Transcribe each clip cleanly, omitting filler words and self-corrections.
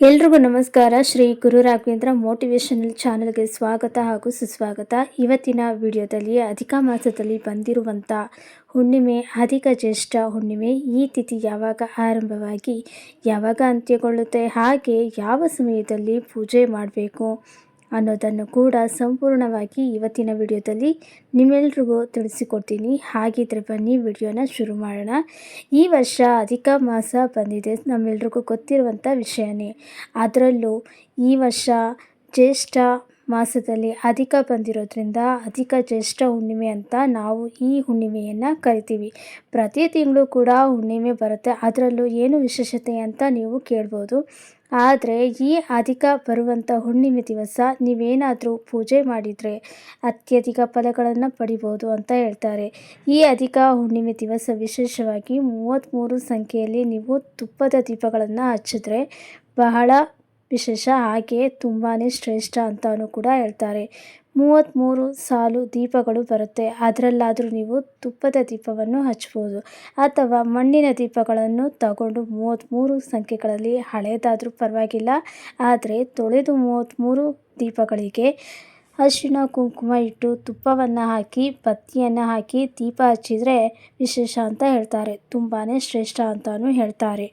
ಎಲ್ರಿಗೂ ನಮಸ್ಕಾರ. ಶ್ರೀ ಗುರು ರಾಘವೇಂದ್ರ ಮೋಟಿವೇಶನಲ್ ಚಾನಲ್ಗೆ ಸ್ವಾಗತ ಹಾಗೂ ಸುಸ್ವಾಗತ. ಇವತ್ತಿನ ವಿಡಿಯೋದಲ್ಲಿ ಅಧಿಕ ಮಾಸದಲ್ಲಿ ಬಂದಿರುವಂಥ ಹುಣ್ಣಿಮೆ ಅಧಿಕ ಜ್ಯೇಷ್ಠ ಹುಣ್ಣಿಮೆ ಈ ತಿಥಿ ಯಾವಾಗ ಆರಂಭವಾಗಿ ಯಾವಾಗ ಅಂತ್ಯಗೊಳ್ಳುತ್ತೆ, ಹಾಗೆ ಯಾವ ಸಮಯದಲ್ಲಿ ಪೂಜೆ ಮಾಡಬೇಕು ಅನ್ನೋದನ್ನು ಕೂಡ ಸಂಪೂರ್ಣವಾಗಿ ಇವತ್ತಿನ ವಿಡಿಯೋದಲ್ಲಿ ನಿಮ್ಮೆಲ್ರಿಗೂ ತಿಳಿಸಿಕೊಡ್ತೀನಿ. ಹಾಗಿದ್ರೆ ಬನ್ನಿ ವಿಡಿಯೋನ ಶುರು ಮಾಡೋಣ. ಈ ವರ್ಷ ಅಧಿಕ ಮಾಸ ಬಂದಿದೆ, ನಮ್ಮೆಲ್ರಿಗೂ ಗೊತ್ತಿರುವಂಥ ವಿಷಯನೇ. ಅದರಲ್ಲೂ ಈ ವರ್ಷ ಜ್ಯೇಷ್ಠ ಮಾಸದಲ್ಲಿ ಅಧಿಕ ಬಂದಿರೋದ್ರಿಂದ ಅಧಿಕ ಜ್ಯೇಷ್ಠ ಹುಣ್ಣಿಮೆ ಅಂತ ನಾವು ಈ ಹುಣ್ಣಿಮೆಯನ್ನು ಕರಿತೀವಿ. ಪ್ರತಿ ತಿಂಗಳು ಕೂಡ ಹುಣ್ಣಿಮೆ ಬರುತ್ತೆ, ಅದರಲ್ಲೂ ಏನು ವಿಶೇಷತೆ ಅಂತ ನೀವು ಕೇಳ್ಬೋದು. ಆದರೆ ಈ ಅಧಿಕ ಬರುವಂಥ ಹುಣ್ಣಿಮೆ ದಿವಸ ನೀವೇನಾದರೂ ಪೂಜೆ ಮಾಡಿದರೆ ಅತ್ಯಧಿಕ ಫಲಗಳನ್ನು ಪಡಿಬೋದು ಅಂತ ಹೇಳ್ತಾರೆ. ಈ ಅಧಿಕ ಹುಣ್ಣಿಮೆ ದಿವಸ ವಿಶೇಷವಾಗಿ 33 ಸಂಖ್ಯೆಯಲ್ಲಿ ನೀವು ತುಪ್ಪದ ದೀಪಗಳನ್ನು ಹಚ್ಚಿದ್ರೆ ಬಹಳ ವಿಶೇಷ, ಹಾಗೆ ತುಂಬಾ ಶ್ರೇಷ್ಠ ಅಂತಲೂ ಕೂಡ ಹೇಳ್ತಾರೆ. 33 ಸಾಲು ದೀಪಗಳು ಬರುತ್ತೆ, ಅದರಲ್ಲಾದರೂ ನೀವು ತುಪ್ಪದ ದೀಪವನ್ನು ಹಚ್ಬೋದು ಅಥವಾ ಮಣ್ಣಿನ ದೀಪಗಳನ್ನು ತಗೊಂಡು 33 ಸಂಖ್ಯೆಗಳಲ್ಲಿ ಹಳೇದಾದರೂ ಪರವಾಗಿಲ್ಲ, ಆದರೆ ತೊಳೆದು 33 ದೀಪಗಳಿಗೆ ಅರಿಶಿಣ ಕುಂಕುಮ ಇಟ್ಟು ತುಪ್ಪವನ್ನು ಹಾಕಿ ಬತ್ತಿಯನ್ನು ಹಾಕಿ ದೀಪ ಹಚ್ಚಿದರೆ ವಿಶೇಷ ಅಂತ ಹೇಳ್ತಾರೆ. ತುಂಬಾ ಶ್ರೇಷ್ಠ ಅಂತಲೂ ಹೇಳ್ತಾರೆ.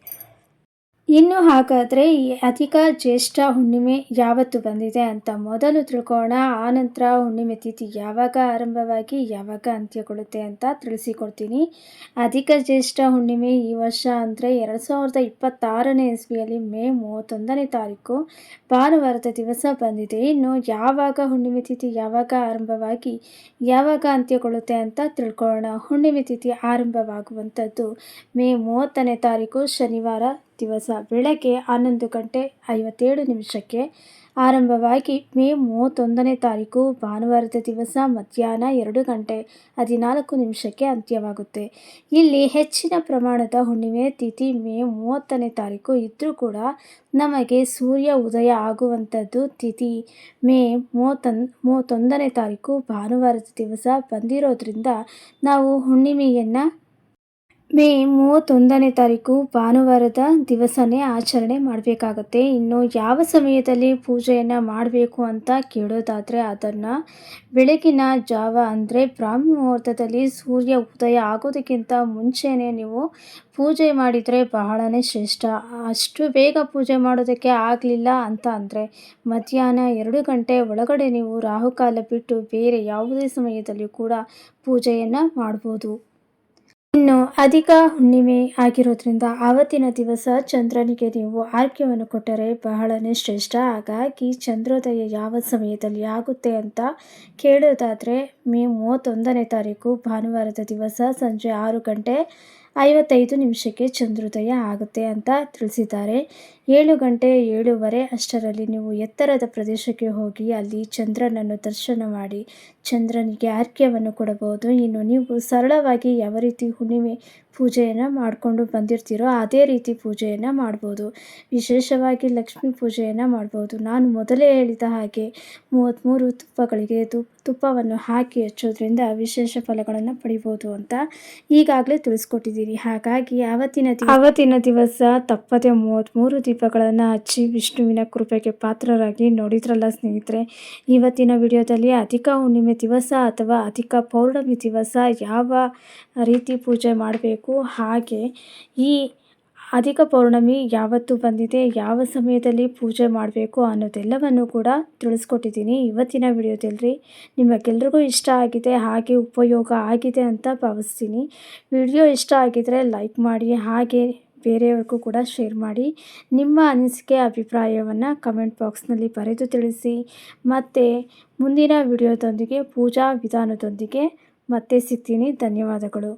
ಇನ್ನು ಹಾಗಾದರೆ ಈ ಅಧಿಕ ಜ್ಯೇಷ್ಠ ಹುಣ್ಣಿಮೆ ಯಾವತ್ತು ಬಂದಿದೆ ಅಂತ ಮೊದಲು ತಿಳ್ಕೊಳ್ಳೋಣ. ಆನಂತರ ಹುಣ್ಣಿಮೆ ತಿಥಿ ಯಾವಾಗ ಆರಂಭವಾಗಿ ಯಾವಾಗ ಅಂತ್ಯಗೊಳ್ಳುತ್ತೆ ಅಂತ ತಿಳಿಸಿಕೊಡ್ತೀನಿ. ಅಧಿಕ ಜ್ಯೇಷ್ಠ ಹುಣ್ಣಿಮೆ ಈ ವರ್ಷ ಅಂದರೆ 2026ನೇ ಇಸ್ವಿಯಲ್ಲಿ ಮೇ 31ನೇ ತಾರೀಕು ಭಾನುವಾರದ ದಿವಸ ಬಂದಿದೆ. ಇನ್ನು ಯಾವಾಗ ಹುಣ್ಣಿಮೆ ತಿಥಿ ಯಾವಾಗ ಆರಂಭವಾಗಿ ಯಾವಾಗ ಅಂತ್ಯಗೊಳ್ಳುತ್ತೆ ಅಂತ ತಿಳ್ಕೊಳ್ಳೋಣ. ಹುಣ್ಣಿಮೆ ತಿಥಿ ಆರಂಭವಾಗುವಂಥದ್ದು ಮೇ 30ನೇ ತಾರೀಕು ಶನಿವಾರ ದಿವಸ ಬೆಳಗ್ಗೆ 11:57 ಆರಂಭವಾಗಿ ಮೇ 31ನೇ ತಾರೀಕು ಭಾನುವಾರದ ದಿವಸ ಮಧ್ಯಾಹ್ನ 2:14 ಅಂತ್ಯವಾಗುತ್ತೆ. ಇಲ್ಲಿ ಹೆಚ್ಚಿನ ಪ್ರಮಾಣದ ಹುಣ್ಣಿಮೆ ತಿಥಿ ಮೇ 30ನೇ ತಾರೀಕು ಇದ್ದರೂ ಕೂಡ ನಮಗೆ ಸೂರ್ಯ ಉದಯ ಆಗುವಂಥದ್ದು ತಿಥಿ ಮೇ 31ನೇ ತಾರೀಕು ಭಾನುವಾರದ ದಿವಸ ಬಂದಿರೋದ್ರಿಂದ ನಾವು ಹುಣ್ಣಿಮೆಯನ್ನು ಮೇ 31ನೇ ತಾರೀಕು ಭಾನುವಾರದ ದಿವಸನೇ ಆಚರಣೆ ಮಾಡಬೇಕಾಗತ್ತೆ. ಇನ್ನು ಯಾವ ಸಮಯದಲ್ಲಿ ಪೂಜೆಯನ್ನು ಮಾಡಬೇಕು ಅಂತ ಕೇಳೋದಾದರೆ ಅದನ್ನು ಬೆಳಗಿನ ಜಾವ ಅಂದರೆ ಬ್ರಾಹ್ಮಿ ಮುಹೂರ್ತದಲ್ಲಿ ಸೂರ್ಯ ಉದಯ ಆಗೋದಕ್ಕಿಂತ ಮುಂಚೆನೇ ನೀವು ಪೂಜೆ ಮಾಡಿದರೆ ಬಹಳನೇ ಶ್ರೇಷ್ಠ. ಅಷ್ಟು ಬೇಗ ಪೂಜೆ ಮಾಡೋದಕ್ಕೆ ಆಗಲಿಲ್ಲ ಅಂತ ಅಂದರೆ ಮಧ್ಯಾಹ್ನ 2 ಗಂಟೆ ಒಳಗಡೆ ನೀವು ರಾಹುಕಾಲ ಬಿಟ್ಟು ಬೇರೆ ಯಾವುದೇ ಸಮಯದಲ್ಲಿಯೂ ಕೂಡ ಪೂಜೆಯನ್ನು ಮಾಡ್ಬೋದು. ಇನ್ನು ಅಧಿಕ ಹುಣ್ಣಿಮೆ ಆಗಿರೋದ್ರಿಂದ ಆವತ್ತಿನ ದಿವಸ ಚಂದ್ರನಿಗೆ ನೀವು ಆರ್ಘ್ಯವನ್ನು ಕೊಟ್ಟರೆ ಬಹಳನೇ ಶ್ರೇಷ್ಠ. ಹಾಗಾಗಿ ಚಂದ್ರೋದಯ ಯಾವ ಸಮಯದಲ್ಲಿ ಆಗುತ್ತೆ ಅಂತ ಕೇಳೋದಾದರೆ ಮೇ 31ನೇ ತಾರೀಕು ಭಾನುವಾರದ ದಿವಸ ಸಂಜೆ 6:55 ಚಂದ್ರೋದಯ ಆಗುತ್ತೆ ಅಂತ ತಿಳಿಸಿದ್ದಾರೆ. 7:07 ಅಷ್ಟರಲ್ಲಿ ನೀವು ಎತ್ತರದ ಪ್ರದೇಶಕ್ಕೆ ಹೋಗಿ ಅಲ್ಲಿ ಚಂದ್ರನನ್ನು ದರ್ಶನ ಮಾಡಿ ಚಂದ್ರನಿಗೆ ಅರ್ಘ್ಯವನ್ನು ಕೊಡಬಹುದು. ಇನ್ನು ನೀವು ಸರಳವಾಗಿ ಯಾವ ರೀತಿ ಹುಣ್ಣಿಮೆ ಪೂಜೆಯನ್ನು ಮಾಡಿಕೊಂಡು ಬಂದಿರ್ತೀರೋ ಅದೇ ರೀತಿ ಪೂಜೆಯನ್ನು ಮಾಡ್ಬೋದು. ವಿಶೇಷವಾಗಿ ಲಕ್ಷ್ಮೀ ಪೂಜೆಯನ್ನು ಮಾಡ್ಬೋದು. ನಾನು ಮೊದಲೇ ಹೇಳಿದ ಹಾಗೆ 33 ತುಪ್ಪಗಳಿಗೆ ತುಪ್ಪವನ್ನು ಹಾಕಿ ಹಚ್ಚೋದ್ರಿಂದ ವಿಶೇಷ ಫಲಗಳನ್ನು ಪಡಿಬೋದು ಅಂತ ಈಗಾಗಲೇ ತಿಳಿಸ್ಕೊಟ್ಟಿದ್ದೀನಿ. ಹಾಗಾಗಿ ಆವತ್ತಿನ ದಿವಸ ತಪ್ಪದೆ 33 ದೀಪಗಳನ್ನು ಹಚ್ಚಿ ವಿಷ್ಣುವಿನ ಕೃಪೆಗೆ ಪಾತ್ರರಾಗಿ. ನೋಡಿದ್ರಲ್ಲ ಸ್ನೇಹಿತರೆ, ಇವತ್ತಿನ ವಿಡಿಯೋದಲ್ಲಿ ಅಧಿಕ ಹುಣ್ಣಿಮೆ ದಿವಸ ಅಥವಾ ಅಧಿಕ ಪೌರ್ಣಮಿ ದಿವಸ ಯಾವ ರೀತಿ ಪೂಜೆ ಮಾಡಬೇಕು, ಹಾಗೆ ಈ ಅಧಿಕ ಪೌರ್ಣಮಿ ಯಾವತ್ತು ಬಂದಿದೆ, ಯಾವ ಸಮಯದಲ್ಲಿ ಪೂಜೆ ಮಾಡಬೇಕು ಅನ್ನೋದೆಲ್ಲವನ್ನು ಕೂಡ ತಿಳಿಸ್ಕೊಟ್ಟಿದ್ದೀನಿ ಇವತ್ತಿನ ವಿಡಿಯೋದಲ್ಲಿ. ನಿಮಗೆಲ್ರಿಗೂ ಇಷ್ಟ ಆಗಿದೆ ಹಾಗೆ ಉಪಯೋಗ ಆಗಿದೆ ಅಂತ ಭಾವಿಸ್ತೀನಿ. ವಿಡಿಯೋ ಇಷ್ಟ ಆಗಿದರೆ ಲೈಕ್ ಮಾಡಿ, ಹಾಗೆ ಬೇರೆಯವ್ರಿಗೂ ಕೂಡ ಶೇರ್ ಮಾಡಿ. ನಿಮ್ಮ ಅನಿಸಿಕೆ ಅಭಿಪ್ರಾಯವನ್ನು ಕಮೆಂಟ್ ಬಾಕ್ಸ್ನಲ್ಲಿ ಬರೆದು ತಿಳಿಸಿ. ಮತ್ತು ಮುಂದಿನ ವಿಡಿಯೋದೊಂದಿಗೆ ಪೂಜಾ ವಿಧಾನದೊಂದಿಗೆ ಮತ್ತೆ ಸಿಗ್ತೀನಿ. ಧನ್ಯವಾದಗಳು.